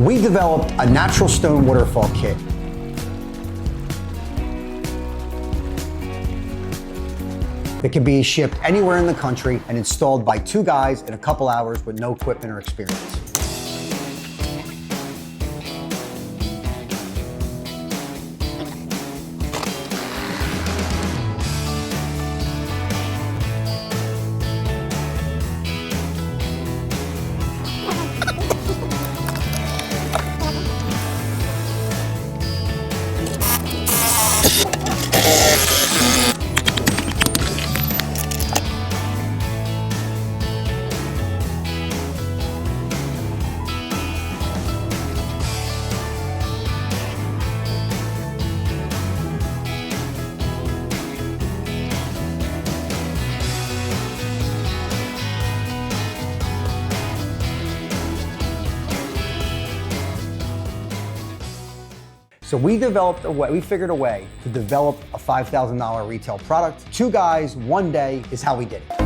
We developed a natural stone waterfall kit. That can be shipped anywhere in the country and installed by 2 guys in a couple hours with no equipment or experience. So we figured a way to develop a $5,000 retail product. 2 guys, 1 day is how we did it.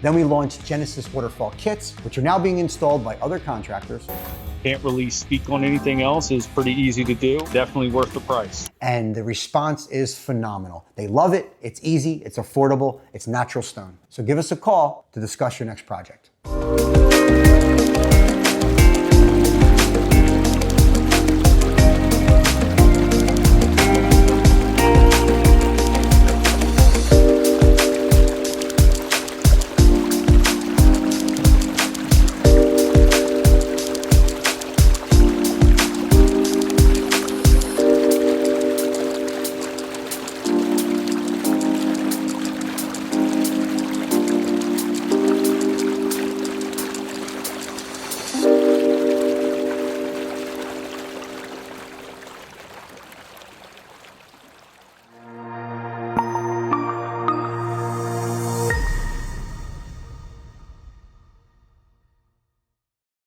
Then we launched Genesis Waterfall Kits, which are now being installed by other contractors. Can't really speak on anything else. It's pretty easy to do. Definitely worth the price. And the response is phenomenal. They love it, it's easy, it's affordable, it's natural stone. So give us a call to discuss your next project.